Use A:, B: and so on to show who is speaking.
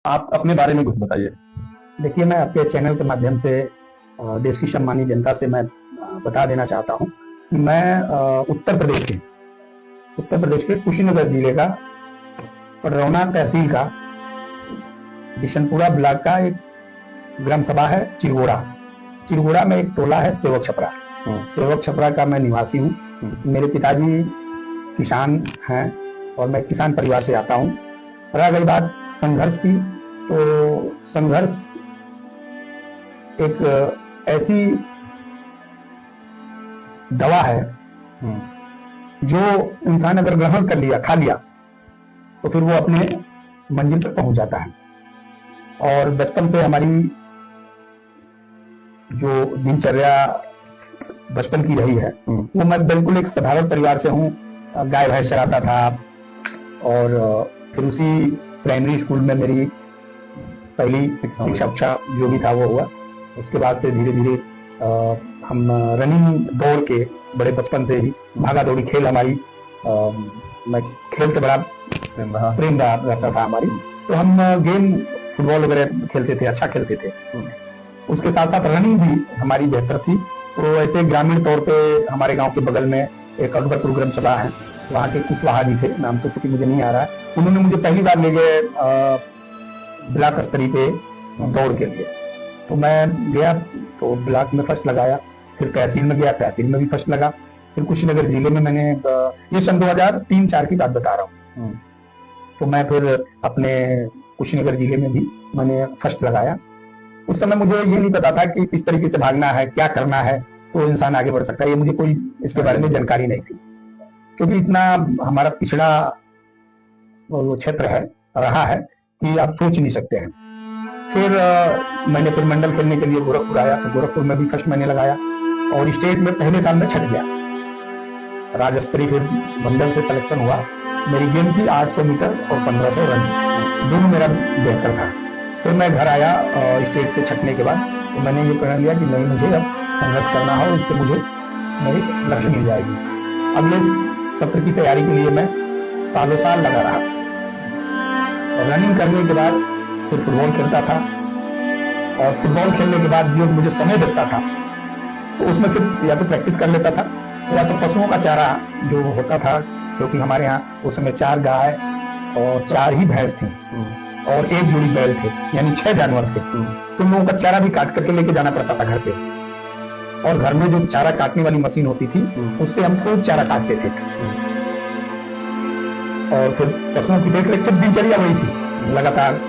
A: आप अपने बारे में कुछ बताइए।
B: देखिए, मैं आपके चैनल के माध्यम से देश की सम्मानित जनता से मैं बता देना चाहता हूँ कि मैं उत्तर प्रदेश के कुशीनगर जिले का पडरौना तहसील का बिशनपुरा ब्लॉक का एक ग्राम सभा है चिरगोड़ा। चिरगोड़ा में एक टोला है सेवक छपरा। सेवक छपरा का मैं निवासी हूँ। मेरे पिताजी किसान हैं और मैं किसान परिवार से आता हूँ। रह गई बात संघर्ष की, तो संघर्ष एक ऐसी दवा है जो इंसान अगर ग्रहण कर लिया, खा लिया, तो फिर वो अपने मंजिल पर पहुंच जाता है। और बचपन से हमारी जो दिनचर्या बचपन की रही है, वो मैं बिल्कुल एक साधारण परिवार से हूँ। गाय भैंस चराता था और फिर उसी प्राइमरी स्कूल में मेरी पहली शिक्षा जो भी था वो हुआ। उसके बाद से धीरे धीरे हम रनिंग दौड़ के बड़े बचपन से ही भागा दौड़ी खेल हमारी, मैं खेल से बड़ा प्रेम रहता था हमारी। तो हम गेम फुटबॉल वगैरह खेलते थे, अच्छा खेलते थे। उसके साथ साथ रनिंग भी हमारी बेहतर थी। तो ऐसे ग्रामीण तौर पे हमारे गांव के बगल में एक अकबरपुर ग्राम सभा है, वहाँ के कुशवाहा जी थे, नाम तो चूंकि मुझे नहीं आ रहा है। उन्होंने मुझे पहली बार ले गए ब्लॉक स्तरीय पे दौड़ के लिए। तो मैं गया, तो ब्लॉक में फर्स्ट लगाया। फिर तहसील में गया, तहसील में भी फर्स्ट लगा। फिर कुशीनगर जिले में मैंने, ये सन 2003-04 की बात बता रहा हूँ, तो मैं फिर अपने कुशीनगर जिले में भी मैंने फर्स्ट लगाया। उस समय मुझे ये नहीं पता था कि किस तरीके से भागना है, क्या करना है तो इंसान आगे बढ़ सकता है। ये मुझे कोई इसके बारे में जानकारी नहीं थी, क्योंकि इतना हमारा पिछड़ा वो क्षेत्र है, रहा है कि आप सोच नहीं सकते हैं। फिर मैंने फिर मंडल खेलने के लिए गोरखपुर आया, तो गोरखपुर में भी फर्स्ट मैंने लगाया और स्टेट में पहले साल में छट गया। राज्य स्तरीय फिर मंडल से सिलेक्शन हुआ। मेरी गेम थी 800 मीटर और 1500 रन, दोनों मेरा बेहतर था। फिर मैं घर आया स्टेट से छटने के बाद, तो मैंने ये प्रण लिया कि नहीं, मुझे अब संघर्ष करना है और इससे मुझे मेरी लक्ष्य मिल जाएगी। अगले सत्र की तैयारी के लिए मैं सालों साल लगा रहा और रनिंग करने के बाद फिर फुटबॉल खेलता था। और फुटबॉल खेलने के बाद जो मुझे समय बचता था, तो उसमें फिर या तो प्रैक्टिस कर लेता था या तो पशुओं का चारा जो होता था, क्योंकि हमारे यहाँ उस समय 4 गाय और 4 ही भैंस थी और 1 जोड़ी बैल थे, यानी 6 जानवर थे। तो लोगों का चारा भी काट करके लेके जाना पड़ता था घर पे। और घर में जो चारा काटने वाली मशीन होती थी, उससे हम खूब चारा काटते थे। और फिर पशुओं की देख रेख, दिनचर्या वही थी लगातार।